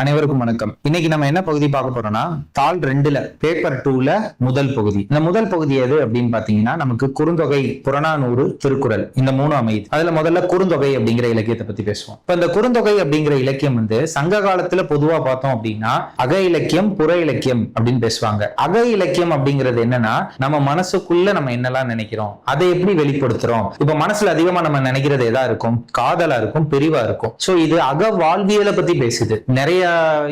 அனைவருக்கும் வணக்கம். இன்னைக்கு நம்ம என்ன பகுதி பார்க்க போறோம்னா, தாள் 2ல பேப்பர் 2ல முதல் பகுதி. இந்த முதல் பகுதி எது அப்படின்னு பாத்தீங்கன்னா, நமக்கு குறுந்தொகை, புறநானூறு, திருக்குறள் இந்த 3 அமையுது. அதுல முதல்ல குறுந்தொகை அப்படிங்கிற இலக்கியத்தை பத்தி பேசுவோம். இப்ப இந்த குறுந்தொகை அப்படிங்கிற இலக்கியம் சங்க காலத்துல பொதுவா பார்த்தோம் அப்படின்னா அக இலக்கியம், புற இலக்கியம் அப்படின்னு பேசுவாங்க. அக இலக்கியம் அப்படிங்கிறது என்னன்னா, நம்ம மனசுக்குள்ள நம்ம என்னெல்லாம் நினைக்கிறோம், அதை எப்படி வெளிப்படுத்துறோம். இப்ப மனசுல அதிகமா நம்ம நினைக்கிறது எதா இருக்கும், காதலா இருக்கும், பிரிவா இருக்கும். சோ இது அக வாழ்வியலை பத்தி பேசுது. நிறைய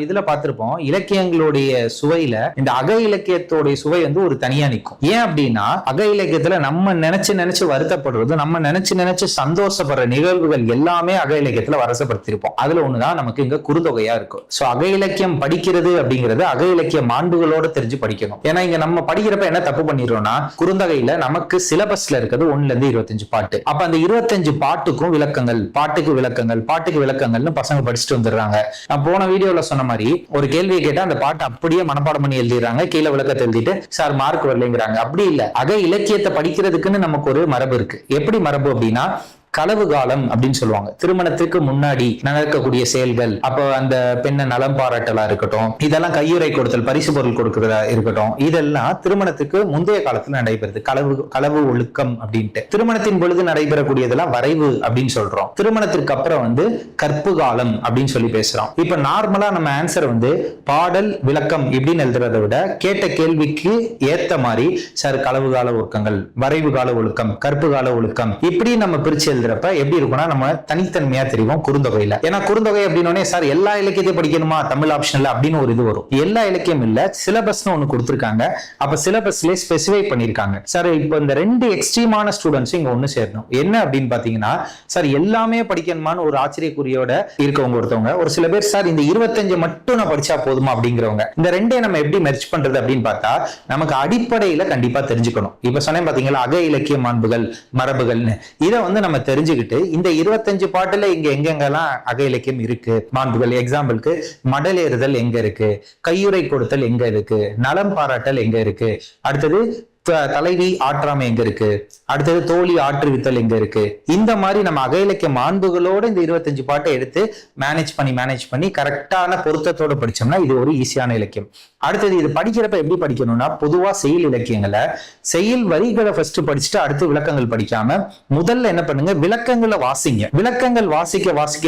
இதுல பார்த்திருப்போம், இலக்கியங்களுடைய சுவையில இந்த அக இலக்கியத்தோடைய சுவை ஒரு தனியா நிற்கும். ஏன் அப்படின்னா, அக இலக்கியத்துல நம்ம நினைச்சு வருத்தப்படுறது, நம்ம நினைச்சு சந்தோஷப்படுற நிகழ்வுகள் எல்லாமே அக இலக்கியத்துல வரசப்படுத்திருப்போம். அதுல ஒண்ணுதான் நமக்கு இங்க குறுந்தொகையா இருக்கும். சோ அக இலக்கியம் படிக்கிறது அப்படிங்கிறது அக இலக்கிய மாண்புகளோட தெரிஞ்சு படிக்கணும். ஏன்னா இங்க நம்ம படிக்கிறப்ப என்ன தப்பு பண்ணிடுறோம்னா, குறுந்தொகையில நமக்கு சிலபஸ்ல இருக்கிறது 1ல இருந்து 25 பாட்டு. அப்ப அந்த 25 பாட்டுக்கும் விளக்கங்கள், பாட்டுக்கு விளக்கங்கள்னு பசங்க படிச்சுட்டு வந்துடுறாங்க. நான் போன வீடியோல சொன்ன மாதிரி ஒரு கேள்வியை கேட்டா அந்த பாட்டு அப்படியே மனப்பாடம் பண்ணி எழுதிடுறாங்க, கீழே விளக்கத்தை எழுதிட்டு சார் மார்க் வரலைங்கிறாங்க. அப்படி இல்ல, அக இலக்கியத்தை படிக்கிறதுக்குன்னு நமக்கு ஒரு மரபு இருக்கு. எப்படி மரபு அப்படின்னா, களவு காலம் அப்படின்னு சொல்லுவாங்க. திருமணத்துக்கு முன்னாடி நடக்கக்கூடிய செயல்கள், அப்ப அந்த பெண்ணை நலம் பாராட்டலா இருக்கட்டும், இதெல்லாம் கையுறை கொடுத்தல், பரிசு பொருள் கொடுக்கிறதா இருக்கட்டும், இதெல்லாம் திருமணத்துக்கு முந்தைய காலத்துல நடைபெறுது. களவு ஒழுக்கம் அப்படின்ட்டு. திருமணத்தின் பொழுது நடைபெறக்கூடியதெல்லாம் வரைவு அப்படின்னு சொல்றோம். திருமணத்திற்கு அப்புறம் கற்பு காலம் அப்படின்னு சொல்லி பேசுறோம். இப்ப நார்மலா நம்ம ஆன்சர் பாடல் விளக்கம் இப்படின்னு எழுதுறதை விட, கேட்ட கேள்விக்கு ஏத்த மாதிரி சார் களவு கால ஒழுக்கங்கள், வரைவு கால ஒழுக்கம், கற்பு கால ஒழுக்கம் இப்படி நம்ம பிரிச்சு எப்படி இருக்கும்னா, நம்ம தனித்தன்மையா தெரியும் குறுந்தொகையில. ஏன்னா குறுந்தொகை அப்படின்னு சார் எல்லா இலக்கியத்தையும் படிக்கணுமா தமிழ் ஆப்ஷன்ல அப்படின்னு ஒரு இது வரும். எல்லா இலக்கியம் இல்ல, சிலபஸ்னு ஒண்ணு கொடுத்திருக்காங்க. அப்ப சிலபஸ்ல ஸ்பெசிஃபை பண்ணிருக்காங்க. சார் இப்ப இந்த 2 எக்ஸ்ட்ரீமான ஸ்டூடெண்ட்ஸ் இங்க ஒண்ணு சேரணும். என்ன அப்படின்னு பாத்தீங்கன்னா, சார் எல்லாமே படிக்கணுமான்னு ஒரு ஆச்சரியக்குறியோட இருக்கவங்க ஒருத்தவங்க. ஒரு சில பேர் சார் இந்த 25 மட்டும் நான் படிச்சா போதுமா அப்படிங்கிறவங்க. இந்த 2 நம்ம எப்படி மெர்ஜ் பண்றது அப்படின்னு பார்த்தா, நமக்கு அடிப்படையில கண்டிப்பா தெரிஞ்சுக்கணும். இப்ப சொன்னேன் பாத்தீங்களா, அக இலக்கிய மாண்புகள், மரபுகள்னு. இதை நம்ம தெரிஞ்சுக்கிட்டு இந்த 25 பாட்டுல இங்க எங்கெங்கெல்லாம் அக இலக்கியம் இருக்கு, மாண்புகள், எக்ஸாம்பிளுக்கு மடலேறுதல் எங்க இருக்கு, கையுறை கொடுத்தல் எங்க இருக்கு, நலம் பாராட்டல் எங்க இருக்கு, அடுத்தது தலைவி ஆற்றாமை எங்க இருக்கு, அடுத்தது தோழி ஆற்றுவித்தல் எங்க இருக்கு. இந்த மாதிரி நம்ம அக இலக்கிய மாண்புகளோட இந்த 25 பாட்டை எடுத்து மேனேஜ் பண்ணி கரெக்டான பொருத்தத்தோட படிச்சோம்னா இது ஒரு ஈஸியான இலக்கியம். அடுத்தது இது படிக்கிறப்ப எப்படி படிக்கணும்னா, பொதுவா செயல் இலக்கியங்களை செயல் வரிகளை ஃபர்ஸ்ட் படிச்சுட்டு அடுத்து விளக்கங்கள் படிக்காம முதல்ல என்ன பண்ணுங்க, விளக்கங்களை வாசிங்க. விளக்கங்கள்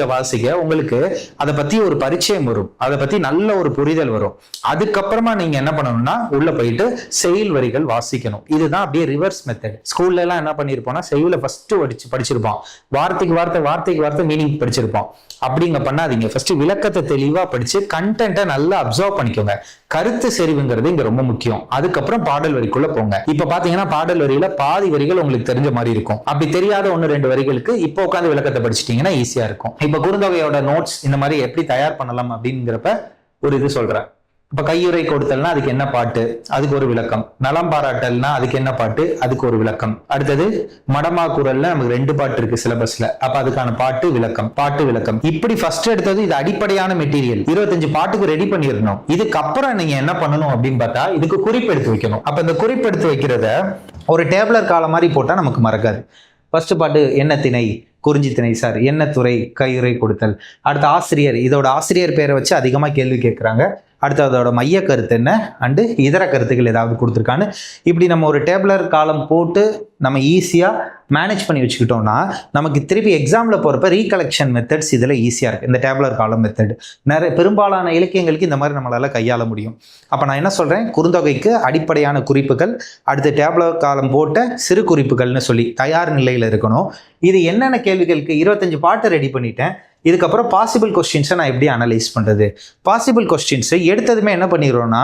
வாசிக்க உங்களுக்கு அதை பத்தி ஒரு பரிச்சயம் வரும், அதை பத்தி நல்ல ஒரு புரிதல் வரும். அதுக்கப்புறமா நீங்க என்ன பண்ணணும்னா உள்ள போயிட்டு செயல் வரிகள் வாசிக்கணும். இதுதான் அப்படியே ரிவர்ஸ் மெத்தட். ஸ்கூல்ல எல்லாம் என்ன பண்ணிருப்போம்னா, செய்யுள ஃபர்ஸ்ட் படிச்சிருப்போம், வார்த்தைக்கு வார்த்தை மீனிங் படிச்சிருப்போம். அப்படிங்க பண்ணாதீங்க. ஃபர்ஸ்ட் விளக்கத்தை தெளிவா படிச்சு கண்டென்ட்டை நல்லா அப்சர்வ் பண்ணிக்கோங்க. கருத்து செறிவுங்கிறது இங்க ரொம்ப முக்கியம். அதுக்கப்புறம் பாடல் வரிக்குள்ள போங்க. இப்ப பாத்தீங்கன்னா பாடல் வரியில பாதி வரிகள் உங்களுக்கு தெரிஞ்ச மாதிரி இருக்கும். அப்படி தெரியாத 1-2 வரிகளுக்கு இப்ப உட்காந்து விளக்கத்தை படிச்சிட்டீங்கன்னா ஈஸியா இருக்கும். இப்ப குறுந்தொகையோட நோட்ஸ் இந்த மாதிரி எப்படி தயார் பண்ணலாம் அப்படிங்கிறப்ப ஒரு இது சொல்றேன். இப்ப கையுறை கொடுத்தல்னா அதுக்கு என்ன பாட்டு, அதுக்கு ஒரு விளக்கம். நலம் பாராட்டல்னா அதுக்கு என்ன பாட்டு, அதுக்கு ஒரு விளக்கம். அடுத்தது மடமா குரல்ல நமக்கு 2 பாட்டு இருக்கு சிலபஸ்ல, அப்ப அதுக்கான பாட்டு விளக்கம். இப்படி ஃபர்ஸ்ட் எடுத்தது இது அடிப்படையான மெட்டீரியல். 25 பாட்டுக்கு ரெடி பண்ணிடணும். இதுக்கப்புறம் நீங்க என்ன பண்ணணும் அப்படின்னு பார்த்தா, இதுக்கு குறிப்பெடுத்து வைக்கணும். அப்ப இந்த குறிப்பெடுத்து வைக்கிறத ஒரு டேப்லர் காலம் மாதிரி போட்டா நமக்கு மறக்காது. ஃபர்ஸ்ட் பாட்டு என்ன திணை, குறிஞ்சி திணை சார், என்ன துறை, கையுறை கொடுத்தல். அடுத்த ஆசிரியர், இதோட ஆசிரியர் பேரை வச்சு அதிகமா கேள்வி கேட்கிறாங்க. அடுத்து அதோட மைய கருத்து என்ன அண்டு இதர கருத்துக்கள் ஏதாவது கொடுத்துருக்கான்னு இப்படி நம்ம ஒரு டேப்லர் காலம் போட்டு நம்ம ஈஸியாக மேனேஜ் பண்ணி வச்சுக்கிட்டோம்னா, நமக்கு திருப்பி எக்ஸாமில் போகிறப்ப ரீகலெக்ஷன் மெத்தட்ஸ் இதில் ஈஸியாக இருக்குது. இந்த டேப்லர் காலம் மெத்தட் பெரும்பாலான இலக்கியங்களுக்கு இந்த மாதிரி நம்மளால் கையாள முடியும். அப்போ நான் என்ன சொல்கிறேன், குறுந்தொகைக்கு அடிப்படையான குறிப்புகள், அடுத்து டேப்லர் காலம் போட்ட சிறு குறிப்புகள்னு சொல்லி தயார் நிலையில் இருக்கணும். இது என்னென்ன கேள்விகளுக்கு 25 பாட்டு ரெடி பண்ணிட்டேன். இதுக்கப்புறம் பாசிபிள் கொஸ்டின்ஸை நான் எப்படி அனலைஸ் பண்ணுறது. பாசிபிள் கொஸ்டின்ஸை எடுத்ததுமே என்ன பண்ணிடுறோன்னா,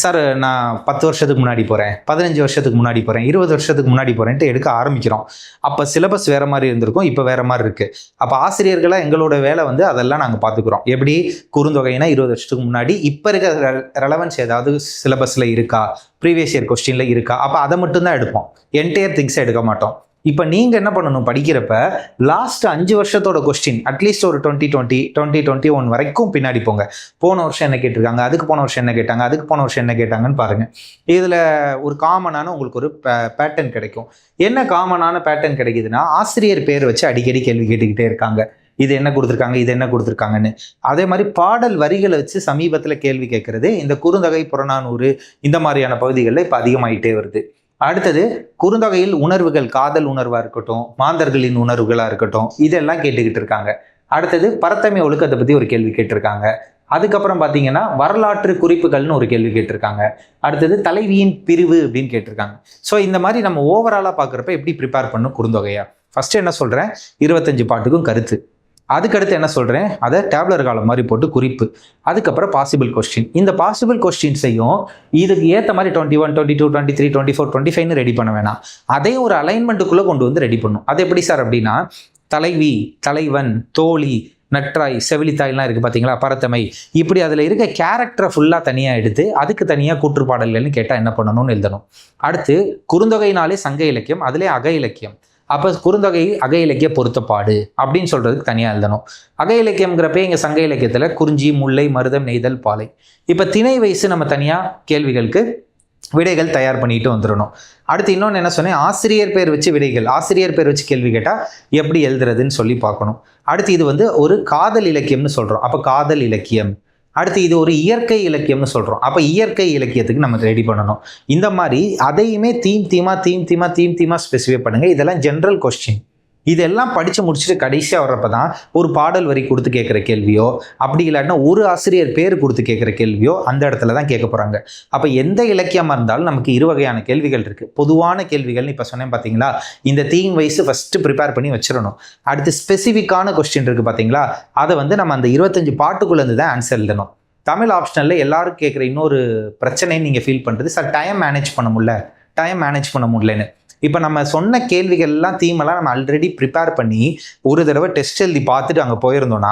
சார் நான் 10 வருஷத்துக்கு முன்னாடி போகிறேன், 15 வருஷத்துக்கு முன்னாடி போகிறேன், 20 வருஷத்துக்கு முன்னாடி போகிறேன்ட்டு எடுக்க ஆரம்பிக்கிறோம். அப்போ சிலபஸ் வேறு மாதிரி இருந்திருக்கும், இப்போ வேறு மாதிரி இருக்குது. அப்போ ஆசிரியர்களாக எங்களோட வேலை அதெல்லாம் நாங்கள் பார்த்துக்குறோம். எப்படி குறுந்தொகைனா 20 வருஷத்துக்கு முன்னாடி, இப்போ இருக்க ரெலவன்ஸ் ஏதாவது சிலபஸில் இருக்கா, ப்ரீவியஸ் இயர் கொஸ்டினில் இருக்கா, அப்போ அதை மட்டும்தான் எடுப்போம். என்டையர் திங்ஸை எடுக்க மாட்டோம். இப்போ நீங்கள் என்ன பண்ணணும், படிக்கிறப்ப லாஸ்ட் 5 வருஷத்தோட கொஸ்டின் அட்லீஸ்ட் ஒரு 2020, 2021 வரைக்கும் பின்னாடி போங்க. போன வருஷம் என்ன கேட்டிருக்காங்க, அதுக்கு போன வருஷம் என்ன கேட்டாங்க, அதுக்கு போன வருஷம் என்ன கேட்டாங்கன்னு பாருங்கள். இதில் ஒரு காமனான உங்களுக்கு ஒரு பேட்டர்ன் கிடைக்கும். என்ன காமனான பேட்டர்ன் கிடைக்குதுன்னா, ஆசிரியர் பேர் வச்சு அடிக்கடி கேள்வி கேட்டுக்கிட்டே இருக்காங்க. இது என்ன கொடுத்துருக்காங்க, இது என்ன கொடுத்துருக்காங்கன்னு. அதே மாதிரி பாடல் வரிகளை வச்சு சமீபத்தில் கேள்வி கேட்கறது இந்த குறுந்தொகை, புறநானூறு இந்த மாதிரியான பகுதிகளில் இப்போ அதிகமாயிட்டே வருது. அடுத்தது குறுந்தொகையில் உணர்வுகள், காதல் உணர்வா இருக்கட்டும், மாந்தர்களின் உணர்வுகளா இருக்கட்டும், இதெல்லாம் கேட்டுக்கிட்டு இருக்காங்க. அடுத்தது பரத்தமை ஒழுக்கத்தை பத்தி ஒரு கேள்வி கேட்டிருக்காங்க. அதுக்கப்புறம் பாத்தீங்கன்னா வரலாற்று குறிப்புகள்னு ஒரு கேள்வி கேட்டிருக்காங்க. அடுத்தது தலைவியின் பிரிவு அப்படின்னு கேட்டிருக்காங்க. ஸோ இந்த மாதிரி நம்ம ஓவராலா பாக்குறப்ப எப்படி ப்ரிப்பேர் பண்ணும் குறுந்தொகையா, ஃபர்ஸ்ட் என்ன சொல்றேன், 25 பாட்டுக்கும் கருத்து. அதுக்கடுத்து என்ன சொல்றேன், அதை டேப்லர் காலம் மாதிரி போட்டு குறிப்பு. அதுக்கப்புறம் பாசிபிள் கொஸ்டின். இந்த பாசிபிள் கொஸ்டின்ஸையும் இதுக்கு ஏற்ற மாதிரி 21, 22, 23, 24, 25 ரெடி பண்ண வேணாம். அதையும் ஒரு அலைன்மெண்ட்டுக்குள்ள கொண்டு வந்து ரெடி பண்ணும். அது எப்படி சார் அப்படின்னா, தலைவி, தலைவன், தோழி, நற்றாய், செவிலித்தாய்லாம் இருக்கு பார்த்தீங்களா, பரத்தமை, இப்படி அதில் இருக்க கேரக்டரை ஃபுல்லாக தனியாக எடுத்து அதுக்கு தனியாக கூற்றுப்பாடல்கள்னு கேட்டால் என்ன பண்ணணும்னு எழுதணும். அடுத்து குறுந்தொகைனாலே சங்க இலக்கியம், அதிலே அக இலக்கியம். அப்போ குறுந்தொகை அக இலக்கிய பொருத்தப்பாடு அப்படின்னு சொல்றதுக்கு தனியாக எழுதணும். அக இலக்கியம்ங்கிறப்ப இங்கே சங்க இலக்கியத்தில் குறிஞ்சி, முல்லை, மருதம், நெய்தல், பாலை. இப்போ திணை வயசு நம்ம தனியாக கேள்விகளுக்கு விடைகள் தயார் பண்ணிட்டு வந்துடணும். அடுத்து இன்னொன்று என்ன சொன்னேன், ஆசிரியர் பேர் வச்சு விடைகள், ஆசிரியர் பேர் வச்சு கேள்வி கேட்டால் எப்படி எழுதுறதுன்னு சொல்லி பார்க்கணும். அடுத்து இது ஒரு காதல் இலக்கியம்னு சொல்கிறோம், அப்போ காதல் இலக்கியம். அடுத்து இது ஒரு இயற்கை இலக்கியம்னு சொல்கிறோம், அப்போ இயற்கை இலக்கியத்துக்கு நம்ம ரெடி பண்ணணும். இந்த மாதிரி அதையுமே தீமா ஸ்பெசிஃபை பண்ணுங்க. இதெல்லாம் ஜென்ரல் கொஸ்டின். இதெல்லாம் படித்து முடிச்சுட்டு கடைசியாக வர்றப்ப தான் ஒரு பாடல் வரி கொடுத்து கேட்குற கேள்வியோ, அப்படி இல்லாட்டினா ஒரு ஆசிரியர் பேர் கொடுத்து கேட்குற கேள்வியோ அந்த இடத்துல தான் கேட்க போகிறாங்க. அப்போ எந்த இலக்கியமாக இருந்தாலும் நமக்கு 2 வகையான கேள்விகள் இருக்குது. பொதுவான கேள்விகள்னு இப்போ சொன்னேன் பார்த்தீங்களா, இந்த தீம் வைஸ் ஃபஸ்ட்டு ப்ரிப்பேர் பண்ணி வச்சிடணும். அடுத்து ஸ்பெசிஃபிக்கான கொஸ்டின் இருக்குது பார்த்தீங்களா, அதை நம்ம அந்த 25 பாட்டுக்குள்ளேருந்து தான் ஆன்சர் எழுதணும். தமிழ் ஆப்ஷனலில் எல்லாரும் கேட்குற இன்னொரு பிரச்சனைன்னு நீங்கள் ஃபீல் பண்ணுறது, சார் டைம் மேனேஜ் பண்ண முடியலன்னு. இப்போ நம்ம சொன்ன கேள்விகள்லாம் தீமெல்லாம் நம்ம ஆல்ரெடி ப்ரிப்பேர் பண்ணி ஒரு தடவை டெஸ்ட் எழுதி பார்த்துட்டு அங்கே போயிருந்தோம்னா,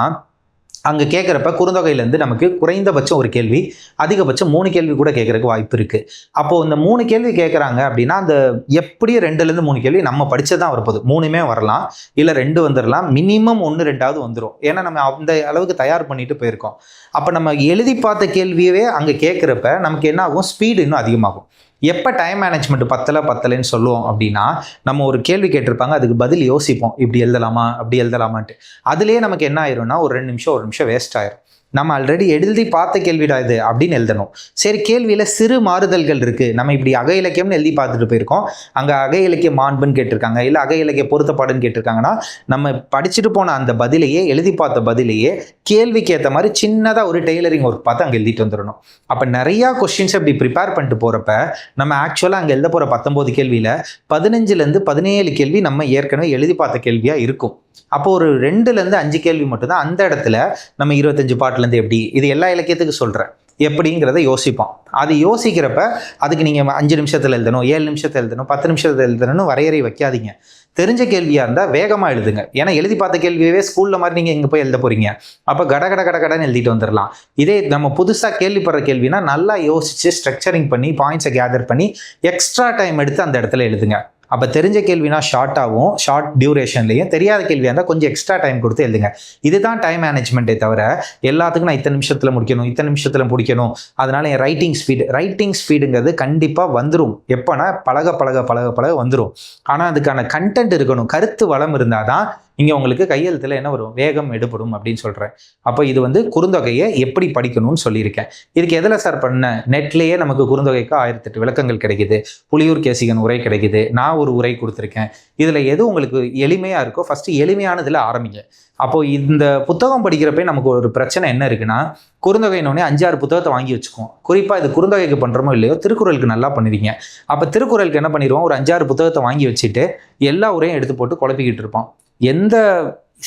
அங்கே கேட்குறப்ப குறுந்தொகையிலேருந்து நமக்கு குறைந்தபட்சம் ஒரு கேள்வி, அதிகபட்சம் 3 கேள்வி கூட கேட்குறதுக்கு வாய்ப்பு இருக்குது. அப்போது இந்த 3 கேள்வி கேட்குறாங்க அப்படின்னா, அந்த எப்படியும் 2லேருந்து 3 கேள்வி நம்ம படித்ததான் வரப்போகுது. 3மே வரலாம், இல்லை 2 வந்துடலாம், மினிமம் 1 2ஆவது வந்துடும். ஏன்னா நம்ம அந்த அளவுக்கு தயார் பண்ணிட்டு போயிருக்கோம். அப்போ நம்ம எழுதி பார்த்த கேள்வியவே அங்கே கேட்குறப்ப நமக்கு என்ன ஆகும், ஸ்பீடு இன்னும் அதிகமாகும். எப்போ டைம் மேனேஜ்மெண்ட் பத்தலைன்னு சொல்லுவோம் அப்படின்னா, நம்ம ஒரு கேள்வி கேட்டிருப்பாங்க, அதுக்கு பதில் யோசிப்போம், இப்படி எழுதலாமா அப்படி எழுதலாமான்ட்டு. அதுலேயே நமக்கு என்ன ஆயிரும்னா, ஒரு 2 நிமிஷம் வேஸ்ட் ஆயிரும். நம்ம ஆல்ரெடி எழுதி பார்த்த கேள்விடா இது அப்படின்னு எழுதணும். சரி, கேள்வியில் சிறு மாறுதல்கள் இருக்குது. நம்ம இப்படி அக இலக்கியம்னு எழுதி பார்த்துட்டு போயிருக்கோம், அங்கே அக இலக்கிய மாண்புன்னு கேட்டிருக்காங்க, இல்லை அக இலக்கிய பொருத்தப்பாடுன்னு கேட்டிருக்காங்கன்னா, நம்ம படிச்சுட்டு போன அந்த பதிலையே, எழுதி பார்த்த பதிலையே கேள்விக்கு ஏற்ற மாதிரி சின்னதாக ஒரு டெய்லரிங் ஒர்க் பார்த்து அங்கே எழுதிட்டு வந்துடணும். அப்போ நிறையா கொஸ்டின்ஸ் அப்படி ப்ரிப்பேர் பண்ணிட்டு போகிறப்ப நம்ம ஆக்சுவலாக அங்கே எழுத போகிற 19 கேள்வியில் 15லேருந்து 17 கேள்வி நம்ம ஏற்கனவே எழுதி பார்த்த கேள்வியாக இருக்கும். அப்போ ஒரு 2லேருந்து 5 கேள்வி மட்டும்தான் அந்த இடத்துல நம்ம 25 பாட்டுலேருந்து எப்படி, இது எல்லா இலக்கியத்துக்கும் சொல்கிறேன், எப்படிங்கிறத யோசிப்போம். அது யோசிக்கிறப்ப அதுக்கு நீங்கள் 5 நிமிஷத்தில் எழுதணும், 7 நிமிஷத்தில் எழுதணும், 10 நிமிஷத்தில் எழுதணும்னு வரையறை வைக்காதீங்க. தெரிஞ்ச கேள்வியாக இருந்தால் வேகமாக எழுதுங்க. ஏன்னா எழுதி பார்த்த கேள்வியவே ஸ்கூலில் மாதிரி நீங்கள் இங்கே போய் எழுத போகிறீங்க, அப்போ கடன்னு எழுதிட்டு வந்துடலாம். இதே நம்ம புதுசாக கேள்விப்படுற கேள்வினா நல்லா யோசித்து ஸ்ட்ரக்சரிங் பண்ணி பாயிண்ட்ஸை கேதர் பண்ணி எக்ஸ்ட்ரா டைம் எடுத்து அந்த இடத்துல எழுதுங்க. அப்போ தெரிஞ்ச கேள்வினா ஷார்ட்டாகவும் ஷார்ட் டியூரேஷன்லையும், தெரியாத கேள்வியாக இருந்தால் கொஞ்சம் எக்ஸ்ட்ரா டைம் கொடுத்து எழுதுங்க. இதுதான் டைம் மேனேஜ்மெண்ட்டே தவிர எல்லாத்துக்கும் நான் இத்தனை நிமிஷத்தில் முடிக்கணும், அதனால என் ரைட்டிங் ஸ்பீடுங்கிறது கண்டிப்பாக வந்துடும். எப்போனா பழக வந்துடும். ஆனால் அதுக்கான கண்டென்ட் இருக்கணும், கருத்து வளம் இருந்தால் தான் இங்கே உங்களுக்கு கையெழுத்தில் என்ன வரும், வேகம் எடுபடும் அப்படின்னு சொல்கிறேன். அப்போ இது குறுந்தொகையை எப்படி படிக்கணும்னு சொல்லியிருக்கேன். இதுக்கு எதில் சார் பண்ண, நெட்லேயே நமக்கு குறுந்தொகைக்கு 1008 விளக்கங்கள் கிடைக்குது, புலியூர் கேசிகன் உரை கிடைக்குது, நான் ஒரு உரை கொடுத்துருக்கேன். இதில் எது உங்களுக்கு எளிமையாக இருக்கோ ஃபஸ்ட்டு எளிமையானதில் ஆரம்பிங்க. அப்போது இந்த புத்தகம் படிக்கிறப்ப நமக்கு ஒரு பிரச்சனை என்ன இருக்குன்னா, குறுந்தொகைனோடனே 5-6 புத்தகத்தை வாங்கி வச்சுக்குவோம். குறிப்பாக இது குறுந்தொகைக்கு பண்ணுறோமோ இல்லையோ, திருக்குறளுக்கு நல்லா பண்ணுவீங்க. அப்போ திருக்குறளுக்கு என்ன பண்ணிடுவோம், ஒரு 5-6 புத்தகத்தை வாங்கி வச்சுட்டு எல்லா உரையும் எடுத்து போட்டு குழப்பிக்கிட்டு இருப்போம். எந்த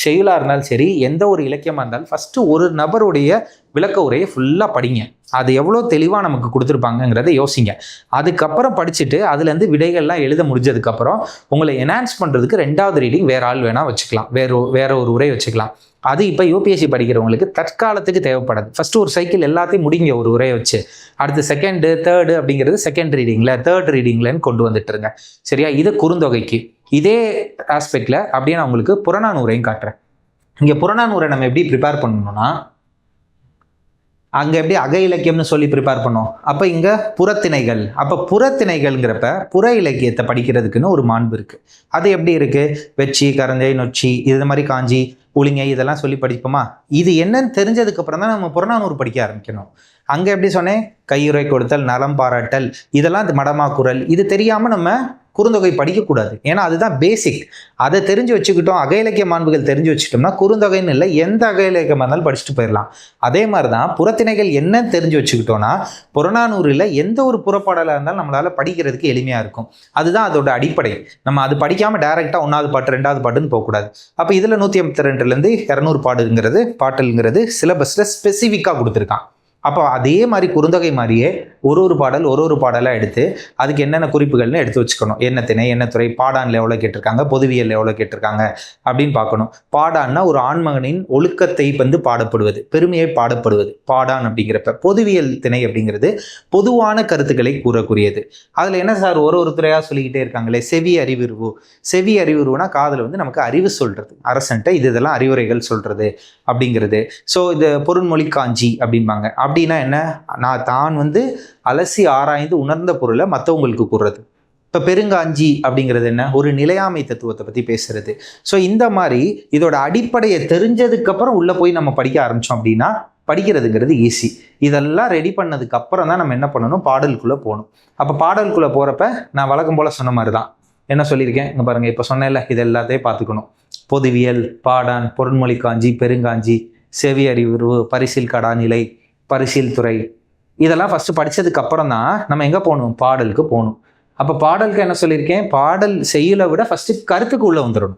செயலாக இருந்தாலும் சரி, எந்த ஒரு இலக்கியமாக இருந்தாலும் ஃபஸ்ட்டு ஒரு நபருடைய விளக்க உரையை ஃபுல்லாக படிங்க. அது எவ்வளோ தெளிவாக நமக்கு கொடுத்துருப்பாங்கங்கிறத யோசிங்க. அதுக்கப்புறம் படிச்சுட்டு அதுலேருந்து விடைகள்லாம் எழுத முடிஞ்சதுக்கப்புறம் உங்களை என்ஹான்ஸ் பண்ணுறதுக்கு 2வது ரீடிங் வேற ஆள் வேணால் வச்சுக்கலாம், வேற ஒரு உரை வச்சுக்கலாம். அது இப்போ யூபிஎஸ்சி படிக்கிறவங்களுக்கு தற்காலத்துக்கு தேவைப்படாது. ஃபஸ்ட்டு ஒரு சைக்கிள் எல்லாத்தையும் முடிங்க ஒரு உரையை வச்சு. அடுத்து 2nd 3rd அப்படிங்கிறது 2nd ரீடிங்கில் 3rd ரீடிங்லன்னு கொண்டு வந்துட்டுருங்க. சரியா? இது குறுந்தொகைக்கு. இதே ஆஸ்பெக்டில் அப்படியே நான் உங்களுக்கு புறநானூரையும் காட்டுறேன். இங்கே புறநானூரை நம்ம எப்படி ப்ரிப்பேர் பண்ணணும்னா, அங்கே எப்படி அக இலக்கியம்னு சொல்லி ப்ரிப்பேர் பண்ணோம், அப்போ இங்கே புறத்திணைகள். அப்போ புறத்திணைகள்ங்கிறப்ப புற இலக்கியத்தை படிக்கிறதுக்குன்னு ஒரு மாண்பு இருக்குது. அது எப்படி இருக்குது, வெச்சி, கரந்தை, நொச்சி, இது மாதிரி காஞ்சி, ஒழுங்கை இதெல்லாம் சொல்லி படிப்போமா? இது என்னன்னு தெரிஞ்சதுக்கு அப்புறம் தான் நம்ம புறநானூறு படிக்க ஆரம்பிக்கணும். அங்கே எப்படி சொன்னேன், கையுறை கொடுத்தல், நலம் பாராட்டல், இதெல்லாம் மடமா குரல், இது தெரியாமல் நம்ம குறுந்தொகை படிக்கக்கூடாது. ஏன்னா அதுதான் பேசிக். அதை தெரிஞ்சு வச்சுக்கிட்டோம், அக இலக்கிய மாண்புகள் தெரிஞ்சு வச்சுட்டோம்னா குறுந்தொகைன்னு இல்லை, எந்த அக இலக்கியமாக இருந்தாலும் படிச்சுட்டு போயிடலாம். அதே மாதிரி தான் புறத்திணைகள் என்னன்னு தெரிஞ்சு வச்சுக்கிட்டோம்னா புறநானூறில் எந்த ஒரு புறப்பாடலாக இருந்தாலும் நம்மளால் படிக்கிறதுக்கு எளிமையாக இருக்கும். அதுதான் அதோட அடிப்படை. நம்ம அது படிக்காமல் டைரெக்டாக 1வது பாட்டு 2வது பாட்டுன்னு போகக்கூடாது. அப்போ இதில் 182லேருந்து 200 பாடல்ங்கிறது சிலபஸில் ஸ்பெசிஃபிக்காக கொடுத்துருக்கான். அப்போ அதே மாதிரி குறுந்தொகை மாதிரியே ஒரு பாடலாக எடுத்து அதுக்கு என்னென்ன குறிப்புகள்னு எடுத்து வச்சுக்கணும். என்ன திணை, என்ன துறை, பாடான்ல எவ்வளோ கேட்டிருக்காங்க, பொதுவியல் எவ்வளோ கேட்டிருக்காங்க அப்படின்னு பார்க்கணும். பாடான்னா ஒரு ஆண்மகனின் ஒழுக்கத்தை பாடப்படுவது, பெருமையை பாடப்படுவது பாடான் அப்படிங்கிறப்ப. பொதுவியல் திணை அப்படிங்கிறது பொதுவான கருத்துக்களை கூறக்கூடியது. அதில் என்ன சார் ஒரு துறையாக சொல்லிக்கிட்டே இருக்காங்களே, செவி அறிவுருவு. செவி அறிவுருவுனா காதில் நமக்கு அறிவு சொல்கிறது, அரசன்ட்ட இதெல்லாம் அறிவுரைகள் சொல்கிறது அப்படிங்கிறது. ஸோ இது பொருண்மொழி காஞ்சி அப்படிம்பாங்க. அப்படின்னா என்ன, நான் தான் அலசி ஆராய்ந்து உணர்ந்த பொருளை மற்றவங்களுக்கு கூறுறது. இப்போ பெருங்காஞ்சி அப்படிங்கிறது என்ன, ஒரு நிலையாமை தத்துவத்தை பற்றி பேசுறது. ஸோ இந்த மாதிரி இதோட அடிப்படையை தெரிஞ்சதுக்கப்புறம் உள்ளே போய் நம்ம படிக்க ஆரம்பித்தோம் அப்படின்னா படிக்கிறதுங்கிறது ஈஸி. இதெல்லாம் ரெடி பண்ணதுக்கு அப்புறம் தான் நம்ம என்ன பண்ணணும், பாடலுக்குள்ளே போகணும். அப்போ பாடலுக்குள்ளே போகிறப்ப நான் வழக்கம் போல் சொன்ன மாதிரி தான் என்ன சொல்லியிருக்கேன், இங்கே பாருங்கள், இப்போ சொன்னேன்ல, இது எல்லாத்தையும் பார்த்துக்கணும். பொதுவியல், பாடான், பொருண்மொழி காஞ்சி, பெருங்காஞ்சி, செவி அறிவுரு, பரிசில் கடாநிலை, பரிசில் துறை, இதெல்லாம் ஃபஸ்ட்டு படித்ததுக்கு அப்புறம் தான் நம்ம எங்கே போகணும், பாடலுக்கு போகணும். அப்போ பாடலுக்கு என்ன சொல்லியிருக்கேன், பாடல் செய்யலை விட ஃபஸ்ட்டு கருத்துக்கு உள்ளே வந்துடணும்.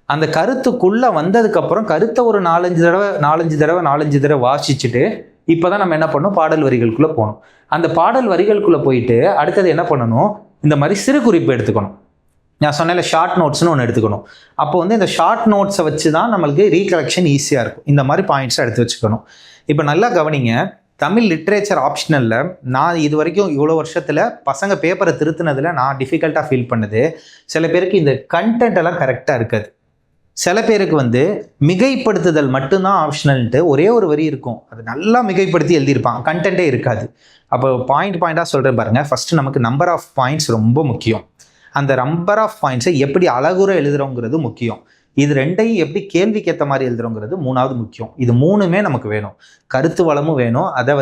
அந்த கருத்துக்குள்ளே வந்ததுக்கப்புறம் கருத்தை ஒரு 4-5 தடவை வாசிச்சுட்டு இப்போ தான் நம்ம என்ன பண்ணணும், பாடல் வரிகளுக்குள்ளே போகணும். அந்த பாடல் வரிகளுக்குள்ளே போயிட்டு அடுத்தது என்ன பண்ணணும், இந்த மாதிரி சிறு குறிப்பு எடுத்துக்கணும். நான் சொன்னேன்ல, ஷார்ட் நோட்ஸ்னு ஒன்று எடுத்துக்கணும். அப்போ இந்த ஷார்ட் நோட்ஸை வச்சு தான் நம்மளுக்கு ரீகலெக்ஷன் ஈஸியாக இருக்கும். இந்த மாதிரி பாயிண்ட்ஸை எடுத்து வச்சுக்கணும். இப்போ நல்லா கவனிங்க, தமிழ் லிட்ரேச்சர் ஆப்ஷனலில் நான் இது வரைக்கும் இவ்வளோ வருஷத்தில் பசங்க பேப்பரை திருத்தினதில் நான் டிஃபிகல்ட்டாக ஃபீல் பண்ணது, சில பேருக்கு இந்த கண்டென்ட் எல்லாம் கரெக்டாக இருக்காது. சில பேருக்கு மிகைப்படுத்துதல் மட்டும்தான் ஆப்ஷனல்ட்டு ஒரே ஒரு வரி இருக்கும், அது நல்லா மிகைப்படுத்தி எழுதியிருப்பான், கண்டென்ட்டே இருக்காது. அப்போ பாயிண்டாக சொல்கிறேன் பாருங்கள். ஃபஸ்ட்டு நமக்கு நம்பர் ஆஃப் பாயிண்ட்ஸ் ரொம்ப முக்கியம். அந்த நம்பர் ஆஃப் பாயிண்ட்ஸை எப்படி அழகுற எழுதுறோங்கிறது முக்கியம். இது ரெண்டையும் எப்படி கேள்விக்கு ஏற்ற மாதிரி எழுதுறோங்கிறது 3வது முக்கியம். இது 3மே நமக்கு வேணும். கருத்து வளமும் வேணும், அதை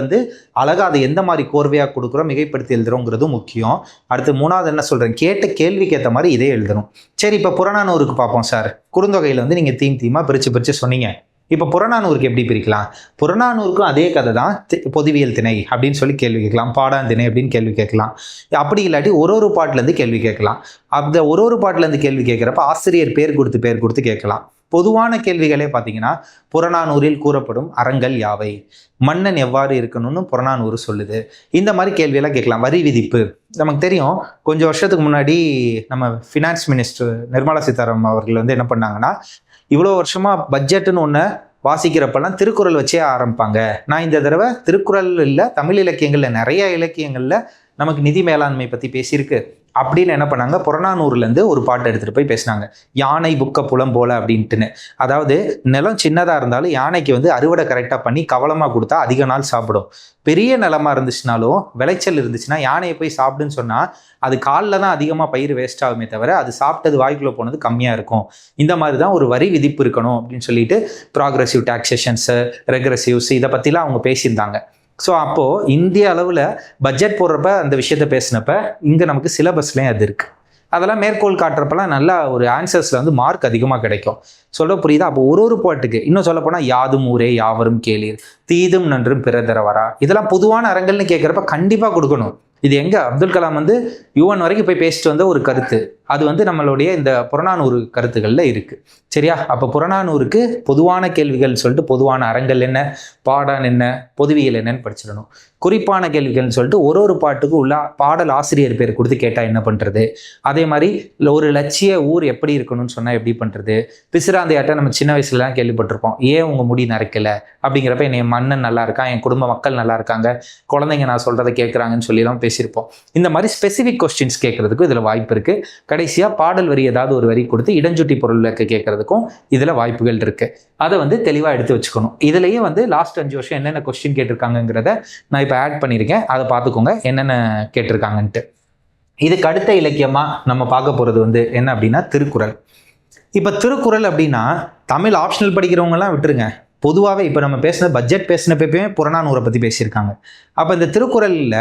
அழகாக அதை எந்த மாதிரி கோர்வையாக கொடுக்குறோம், மிகைப்படுத்தி எழுதுறோங்கிறதும் முக்கியம். அடுத்து 3வது என்ன சொல்கிறேன், கேட்ட கேள்விக்கு ஏற்ற மாதிரி இதே எழுதணும். சரி, இப்போ புறநானூறுக்கு பார்ப்போம் சார். குறுந்தொகையில் நீங்கள் தீமாக பிரித்து சொன்னீங்க. இப்போ புறநானூறுக்கு எப்படி பிரிக்கலாம், புறநானூருக்கும் அதே கதை தான், பொதுவியல் திணை அப்படின்னு சொல்லி கேள்வி கேட்கலாம், பாடான் திணை அப்படின்னு கேள்வி கேட்கலாம். அப்படி இல்லாட்டி ஒரு பாட்டிலேருந்து கேள்வி கேட்கலாம். அந்த ஒரு பாட்டிலேருந்து கேள்வி கேட்குறப்ப ஆசிரியர் பேர் கொடுத்து கேட்கலாம். பொதுவான கேள்விகளே பார்த்தீங்கன்னா, புறநானூரில் கூறப்படும் அறங்கள் யாவை, மன்னன் எவ்வாறு இருக்கணும்னு புறநானூறு சொல்லுது, இந்த மாதிரி கேள்வியெல்லாம் கேட்கலாம். வரி விதிப்பு நமக்கு தெரியும். கொஞ்சம் வருஷத்துக்கு முன்னாடி நம்ம ஃபினான்ஸ் மினிஸ்டர் நிர்மலா சீதாராமன் அவர்கள் என்ன பண்ணாங்கன்னா, இவ்வளோ வருஷமாக பட்ஜெட்டுன்னு ஒன்று வாசிக்கிறப்பெல்லாம் திருக்குறள் வச்சே ஆரம்பிப்பாங்க. நான் இந்த தடவை திருக்குறள் இல்லை, தமிழ் இலக்கியங்களில் நிறைய இலக்கியங்களில் நமக்கு நிதி மேலாண்மை பற்றி பேசியிருக்கு அப்படின்னு என்ன பண்ணாங்க, புறநானூறுலேருந்து ஒரு பாட்டு எடுத்துகிட்டு போய் பேசினாங்க. யானை புக்க புலம் போல அப்படின்ட்டுன்னு. அதாவது நிலம் சின்னதாக இருந்தாலும் யானைக்கு அறுவடை கரெக்டாக பண்ணி கவலமாக கொடுத்தா அதிக நாள் சாப்பிடும். பெரிய நிலமாக இருந்துச்சுனாலும் விளைச்சல் இருந்துச்சுன்னா யானையை போய் சாப்பிடுன்னு சொன்னால் அது காலில் தான் அதிகமாக பயிர் வேஸ்ட் ஆகுமே தவிர அது சாப்பிட்டது வாய்க்குள்ளே போனது கம்மியாக இருக்கும். இந்த மாதிரி தான் ஒரு வரி விதிப்பு இருக்கணும் அப்படின்னு சொல்லிட்டு ப்ராக்ரெசிவ் டாக்ஸேஷன்ஸு, ரெக்ரெசிவ்ஸ், இதை பற்றிலாம் அவங்க பேசியிருந்தாங்க. ஸோ அப்போது இந்திய அளவில் பட்ஜெட் போடுறப்ப அந்த விஷயத்த பேசினப்ப இங்கே நமக்கு சிலபஸ்லேயும் அது இருக்குது. அதெல்லாம் மேற்கோள் காட்டுறப்பெல்லாம் நல்லா ஒரு ஆன்சர்ஸில் மார்க் அதிகமாக கிடைக்கும். சொல்ல புரியுதா? அப்போ ஒரு பாட்டுக்கு இன்னும் சொல்ல போனால் யாதும் ஊரே யாவரும் கேளீர், தீதும் நன்றும் பிறதரவரா, இதெல்லாம் பொதுவான அறங்கள்னு கேட்குறப்ப கண்டிப்பாக கொடுக்கணும். இது எங்கே அப்துல் கலாம் யுவன் வரைக்கும் போய் பேசிட்டு வந்த ஒரு கருத்து, அது நம்மளுடைய இந்த புறநானூறு கருத்துக்களில் இருக்குது. சரியா? அப்போ புறநானூறுக்கு பொதுவான கேள்விகள் சொல்லிட்டு பொதுவான அறங்கள் என்ன, பாடான் என்ன, பொதுவியல் என்னன்னு படிச்சிடணும். குறிப்பான கேள்விகள்னு சொல்லிட்டு ஒரு பாட்டுக்கு உள்ள பாடல் ஆசிரியர் பேர் கொடுத்து கேட்டால் என்ன பண்ணுறது, அதே மாதிரி ஒரு லட்சிய ஊர் எப்படி இருக்கணும்னு சொன்னால் எப்படி பண்ணுறது, பிசிராந்தையாட்ட நம்ம சின்ன வயசுலலாம் கேள்விப்பட்டிருப்போம், ஏன் உங்கள் முடி நரைக்கலை அப்படிங்கிறப்ப என் மன்னன் நல்லா இருக்கான், என் குடும்ப மக்கள் நல்லா இருக்காங்க, குழந்தைங்க நான் சொல்கிறத கேட்குறாங்கன்னு சொல்லிலாம் பேசியிருப்போம். இந்த மாதிரி ஸ்பெசிஃபிக் கொஸ்டின்ஸ் கேட்கறதுக்கும் இதில் வாய்ப்பு இருக்குது. கடைசியாக பாடல் வரி ஏதாவது ஒரு வரி கொடுத்து இடஞ்சுட்டி பொருளுக்கு கேட்கறதுக்கும் இதில் வாய்ப்புகள் இருக்குது. அதை தெளிவாக எடுத்து வச்சுக்கணும். இதுலேயே லாஸ்ட் 5 வருஷம் என்னென்ன கொஸ்டின் கேட்டிருக்காங்கிறத நான் இப்போ ஆட் பண்ணியிருக்கேன். அதை பார்த்துக்கோங்க என்னென்ன கேட்டிருக்காங்கன்ட்டு. இதுக்கு அடுத்த இலக்கியமாக நம்ம பார்க்க போகிறது என்ன அப்படின்னா திருக்குறள். இப்போ திருக்குறள் அப்படின்னா தமிழ் ஆப்ஷனல் படிக்கிறவங்கலாம் விட்டுருங்க, பொதுவாகவே இப்போ நம்ம பேசின பட்ஜெட் பேசினப்பவே புறநானூரை பற்றி பேசியிருக்காங்க. அப்போ இந்த திருக்குறளில்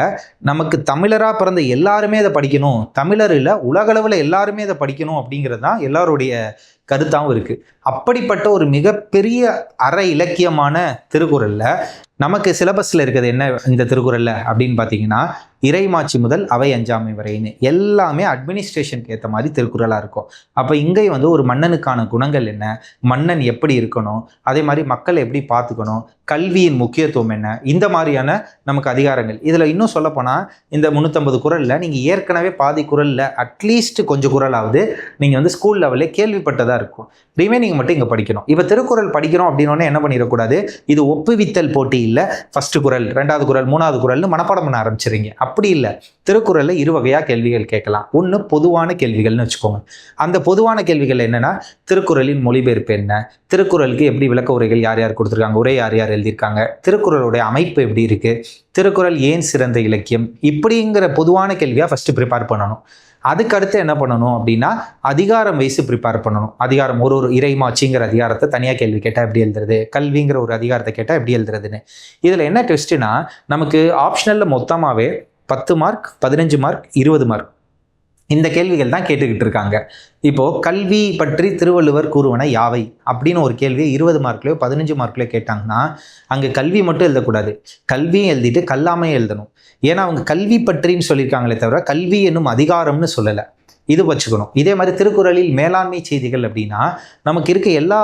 நமக்கு தமிழராக பிறந்த எல்லாருமே இதை படிக்கணும், தமிழர் இல்லை உலகளவில் எல்லாருமே இதை படிக்கணும் அப்படிங்கிறது தான் எல்லாருடைய கருத்தாகவும் இருக்குது. அப்படிப்பட்ட ஒரு மிகப்பெரிய அற இலக்கியமான திருக்குறளில் நமக்கு சிலபஸில் இருக்கிறது என்ன இந்த திருக்குறளில் அப்படின்னு பார்த்தீங்கன்னா, இறைமாட்சி முதல் அவை அஞ்சாமை வரைன்னு எல்லாமே அட்மினிஸ்ட்ரேஷனுக்கு ஏற்ற மாதிரி திருக்குறளாக இருக்கும். அப்போ இங்கே வந்து ஒரு மன்னனுக்கான குணங்கள் என்ன, மன்னன் எப்படி இருக்கணும், அதே மாதிரி மக்களை எப்படி பார்த்துக்கணும், கல்வியின் முக்கியத்துவம் என்ன, இந்த மாதிரியான நமக்கு அதிகாரங்கள். இதில் இன்னும் சொல்லப்போனால் இந்த 350 குறளில் நீங்கள் ஏற்கனவே பாதி குறளில் அட்லீஸ்ட் கொஞ்சம் குறளாவது நீங்கள் வந்து ஸ்கூல் லெவலே கேள்விப்பட்டதாக இருக்கும். ரிமைனிங் மட்டும் இங்கே படிக்கணும். இப்போ திருக்குறள் படிக்கிறோம் அப்படின்னோடனே என்ன பண்ணிடக்கூடாது, இது ஒப்புவித்தல் போட்டி இல்லை, ஃபர்ஸ்ட் குறள் 2வது குறள் 3வது குறள்னு மனப்பாடம் பண்ண ஆரம்பிச்சிருங்க. அப்படி இல்லை. திருக்குறளில் 2 வகையாக கேள்விகள் கேட்கலாம். ஒன்று பொதுவான கேள்விகள்னு வச்சுக்கோங்க. அந்த பொதுவான கேள்விகள் என்னென்னா, திருக்குறளின் மொழிபெயர்ப்பு என்ன, திருக்குறளுக்கு எப்படி விளக்க உரைகள் யார் யார் கொடுத்துருக்காங்க, உரை யார் யார் எழுதியிருக்காங்க, திருக்குறளுடைய அமைப்பு எப்படி இருக்குது, திருக்குறள் ஏன் சிறந்த இலக்கியம், இப்படிங்கிற பொதுவான கேள்வியாக ஃபஸ்ட்டு ப்ரிப்பேர் பண்ணணும். அதுக்கடுத்து என்ன பண்ணணும் அப்படின்னா, அதிகாரம் வைஸ் ப்ரிப்பேர் பண்ணணும். அதிகாரம் ஒரு இறைமாட்சிங்கிற அதிகாரத்தை தனியாக கேள்வி கேட்டால் எப்படி எழுதுறது, கல்விங்கிற ஒரு அதிகாரத்தை கேட்டால் எப்படி எழுதுறதுன்னு. இதில் என்ன ட்விஸ்ட்னா, நமக்கு ஆப்ஷனலில் மொத்தமாகவே 10 மார்க் 15 மார்க் 20 மார்க் இந்த கேள்விகள் தான் கேட்டுக்கிட்டு இருக்காங்க. இப்போது கல்வி பற்றி திருவள்ளுவர் கூறுவன யாவை அப்படின்னு ஒரு கேள்வியை 20 மார்க்லையோ 15 மார்க்லையோ கேட்டாங்கன்னா, அங்கே கல்வி மட்டும் எழுதக்கூடாது, கல்வியும் எழுதிட்டு கல்லாமையும் எழுதணும். ஏன்னா அவங்க கல்வி பற்றின்னு சொல்லியிருக்காங்களே தவிர கல்வி என்னும் அதிகாரம்னு சொல்லலை. இது வச்சுக்கணும். இதே மாதிரி திருக்குறளில் மேலாண்மை செய்திகள் அப்படின்னா, நமக்கு இருக்க எல்லா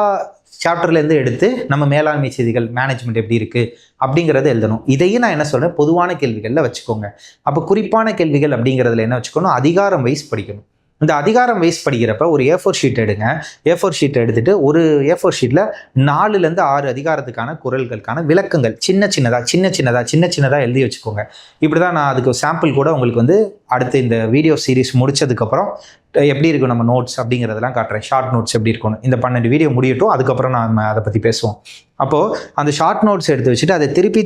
சாப்டர்லேருந்து எடுத்து நம்ம மேலாண்மை செய்திகள் மேனேஜ்மெண்ட் எப்படி இருக்குது அப்படிங்கிறத எழுதணும். இதையும் நான் என்ன சொல்கிறேன், பொதுவான கேள்விகளில் வச்சுக்கோங்க. அப்போ குறிப்பான கேள்விகள் அப்படிங்கிறதுல என்ன வச்சுக்கணும், அதிகாரம் வைஸ் படிக்கணும். இந்த அதிகாரம் வைஸ் படிக்கிறப்ப ஒரு A4 ஷீட் எடுங்க. A4 ஷீட் எடுத்துகிட்டு ஒரு A4 ஷீட்டில் 4லேருந்து 6 அதிகாரத்துக்கான குறள்களுக்கான விளக்கங்கள் சின்ன சின்னதாக எழுதி வச்சுக்கோங்க. இப்படி தான் நான் அதுக்கு சாம்பிள் கூட உங்களுக்கு வந்து அடுத்து இந்த வீடியோ சீரிஸ் முடிச்சதுக்கப்புறம் எப்படி இருக்கும் நம்ம நோட்ஸ் அப்படிங்கிறதெல்லாம் காட்டுறேன். ஷார்ட் நோட்ஸ் எப்படி இருக்கணும், இந்த 12 வீடியோ முடியட்டும், அதுக்கப்புறம் நம்ம அதை பற்றி பேசுவோம். அப்போது அந்த ஷார்ட் நோட்ஸ் எடுத்து வச்சுட்டு அதை திருப்பி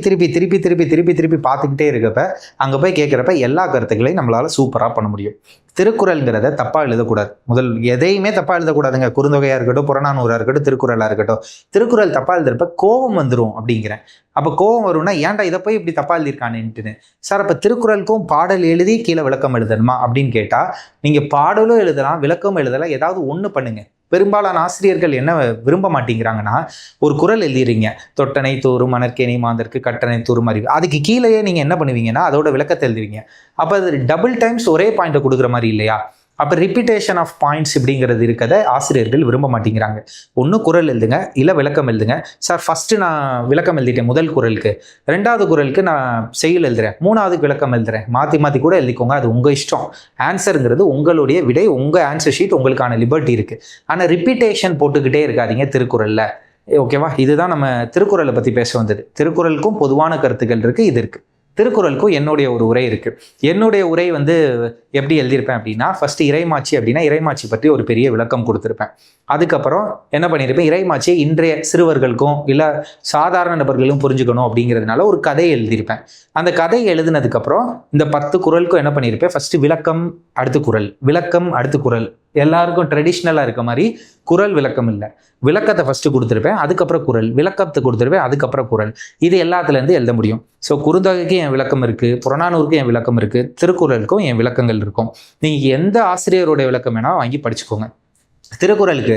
பார்த்துக்கிட்டே இருக்கப்ப அங்கே போய் கேட்குறப்ப எல்லா கருத்துக்களையும் நம்மளால் சூப்பராக பண்ண முடியும். திருக்குறள்ங்கிறத தப்பாக எழுதக்கூடாது. முதல் எதையுமே தப்பாக எழுதக்கூடாதுங்க. குறுந்தொகையாக இருக்கட்டும், புறநானூறாக இருக்கட்டும், திருக்குறளாக இருக்கட்டும். திருக்குறள் தப்பாக எழுதுறப்ப கோபம் வந்துடும் அப்படிங்கிறேன். அப்போ கோபம் வரும்னா, ஏன்டா இதை போய் இப்படி தப்பாக எழுதியிருக்கானுன்ட்டுன்னு. சார் அப்போ திருக்குறளுக்கும் பாடல் எழுதி கீழே விளக்கம் எழுதணுமா அப்படின்னு கேட்டால், நீங்கள் பாடலும் எழுதலாம் விளக்கம் எழுதலாம், ஏதாவது ஒன்று பண்ணுங்கள். பெரும்பாலான ஆசிரியர்கள் என்ன விரும்ப மாட்டேங்கிறாங்கன்னா, ஒரு குறள் எழுதிடுறீங்க, தொட்டனை தூரும் மணற்கேணி மாந்தற்கு கட்டணை தூரும் அறிவு, அதுக்கு கீழேயே நீங்கள் என்ன பண்ணுவீங்கன்னா அதோட விளக்கத்தை எழுதுவீங்க. அப்போ அது டபுள் டைம்ஸ் ஒரே பாயிண்ட்டை கொடுக்குற மாதிரி இல்லையா? அப்போ ரிப்பீட்டேஷன் ஆஃப் பாயிண்ட்ஸ் இப்படிங்கிறது இருக்கதை ஆசிரியர்கள் விரும்ப மாட்டேங்கிறாங்க. ஒன்று குறள் எழுதுங்க, இல்லை விளக்கம் எழுதுங்க. சார் ஃபஸ்ட்டு நான் விளக்கம் எழுதிட்டேன் முதல் குறளுக்கு, 2வது குறளுக்கு நான் செய்யுள் எழுதுறேன், 3வது விளக்கம் எழுதுறேன், மாற்றி கூட எழுதிக்கோங்க, அது உங்கள் இஷ்டம். ஆன்சருங்கிறது உங்களுடைய விடை, உங்கள் ஆன்சர் ஷீட், உங்களுக்கான லிபர்ட்டி இருக்குது. ஆனால் ரிப்பீட்டேஷன் போட்டுக்கிட்டே இருக்காதீங்க திருக்குறளில். ஓகேவா? இதுதான் நம்ம திருக்குறளை பற்றி பேச வந்தது. திருக்குறளுக்கும் பொதுவான கருத்துக்கள் இருக்குது, இது இருக்குது. திருக்குறளுக்கும் என்னுடைய ஒரு உரை இருக்குது. என்னுடைய உரை வந்து எப்படி எழுதியிருப்பேன் அப்படின்னா, ஃபஸ்ட்டு இறைமாட்சி அப்படின்னா இறைமாட்சி பற்றி ஒரு பெரிய விளக்கம் கொடுத்துருப்பேன். அதுக்கப்புறம் என்ன பண்ணியிருப்பேன், இறைமாட்சியை இன்றைய சிறுவர்களுக்கும் இல்லை சாதாரண நபர்களும் புரிஞ்சுக்கணும் அப்படிங்கிறதுனால ஒரு கதையை எழுதியிருப்பேன். அந்த கதையை எழுதினதுக்கப்புறம் இந்த 10 குறளுக்கும் என்ன பண்ணியிருப்பேன், ஃபஸ்ட்டு விளக்கம் அடுத்து குறள், விளக்கம் அடுத்து குறள். எல்லாருக்கும் ட்ரெடிஷ்னலாக இருக்க மாதிரி குறள் விளக்கம் இல்லை, விளக்கத்தை ஃபஸ்ட்டு கொடுத்துருப்பேன், அதுக்கப்புறம் குறள், விளக்கத்தை கொடுத்துருப்பேன், அதுக்கப்புறம் குறள். இது எல்லாத்துலேருந்து எழுத முடியும். ஸோ குறுந்தொகைக்கு என் விளக்கம் இருக்குது, புறநானூறுக்கும் என் விளக்கம் இருக்குது, திருக்குறளுக்கும் என் விளக்கங்கள் இருக்கும். நீங்கள் எந்த ஆசிரியருடைய விளக்கம் வேணால் வாங்கி படிச்சுக்கோங்க. திருக்குறளுக்கு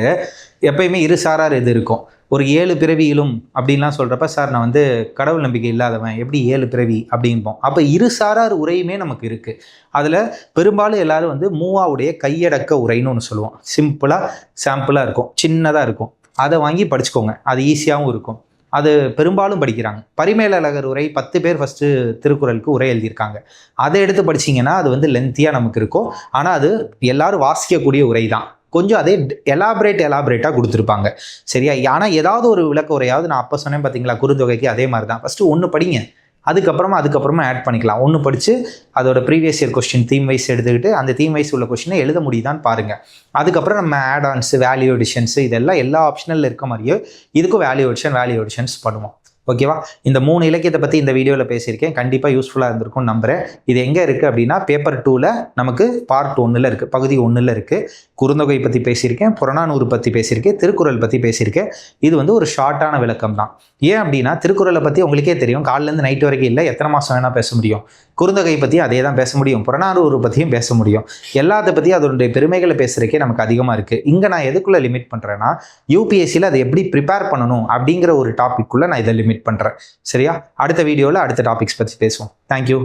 எப்பயுமே இருசாரார் இது இருக்கும். ஒரு 7 பிறவியிலும் அப்படின்லாம் சொல்கிறப்ப, சார் நான் வந்து கடவுள் நம்பிக்கை இல்லாதவன், எப்படி 7 பிறவி அப்படின்போம். அப்போ இருசாரார் உரையுமே நமக்கு இருக்குது. அதில் பெரும்பாலும் எல்லாரும் வந்து மூவாவுடைய கையடக்க உரைன்னு ஒன்று சொல்லுவோம். சிம்பிளாக சாம்பிளாக இருக்கும், சின்னதாக இருக்கும். அதை வாங்கி படிச்சுக்கோங்க, அது ஈஸியாகவும் இருக்கும். அது பெரும்பாலும் படிக்கிறாங்க. பரிமேலழகர் உரை 10 பேர் ஃபஸ்ட்டு திருக்குறளுக்கு உரை எழுதியிருக்காங்க. அதை எடுத்து படிச்சிங்கன்னா அது வந்து லென்த்தியாக நமக்கு இருக்கும். ஆனால் அது எல்லாரும் வாசிக்கக்கூடிய உரை தான். கொஞ்சம் அதே எலாபரேட்டாக கொடுத்துருப்பாங்க. சரியா? ஆனால் ஏதாவது ஒரு விளக்க உரையாவது நான் அப்போ சொன்னேன் பார்த்தீங்களா, குறுந்தொகைக்கு அதே மாதிரி தான். ஃபஸ்ட்டு ஒன்று படிங்க, அதுக்கப்புறமா ஆட் பண்ணிக்கலாம். ஒன்று படித்து அதோட previous year question theme wise எடுத்துக்கிட்டு அந்த தீம் வைஸ் உள்ள கொஸ்டினை எழுத முடியுதான்னு பாருங்கள். அதுக்கப்புறம் நம்ம ஆட் ஆன்ஸு, வேல்யூ எடிஷன்ஸு, இதெல்லாம் எல்லா ஆப்ஷனலில் இருக்க மாதிரியே இதுக்கும் வேல்யூ எடிஷன்ஸ் பண்ணுவோம். ஓகேவா? இந்த 3 இலக்கியத்தை பற்றி இந்த வீடியோவில் பேசியிருக்கேன். கண்டிப்பாக யூஸ்ஃபுல்லாக இருந்திருக்கும்னு நம்புகிறேன். இது எங்கே இருக்குது அப்படின்னா பேப்பர் 2ல் நமக்கு பார்ட் 1ல் இருக்குது, பகுதி 1ல் இருக்குது. குறுந்தொகை பற்றி பேசியிருக்கேன், புறநானூறு பற்றி பேசியிருக்கேன், திருக்குறள் பற்றி பேசியிருக்கேன். இது வந்து ஒரு ஷார்ட்டான விளக்கம் தான். ஏன் அப்படின்னா திருக்குறளை பற்றி உங்களுக்கே தெரியும், காலிலேருந்து நைட் வரைக்கும் இல்லை, எத்தனை மாதம் வேணால் பேச முடியும். குறுந்தொகை பற்றி அதே தான் பேச முடியும், புறநானூறு பற்றியும் பேச முடியும். எல்லாத்த பற்றியும் அதனுடைய பெருமைகளை பேசுகிறதுக்கே நமக்கு அதிகமாக இருக்குது. இங்கே நான் எதுக்குள்ளே லிமிட் பண்ணுறேன்னா, யூபிஎஸ்சியில் அதை எப்படி ப்ரிப்பேர் பண்ணணும் அப்படிங்கிற ஒரு டாபிக்குள்ளே நான் இதை லிமிட் பண்ணுறேன். சரியா? அடுத்த வீடியோவில் அடுத்த டாபிக்ஸ் பற்றி பேசுவோம். தேங்க்யூ.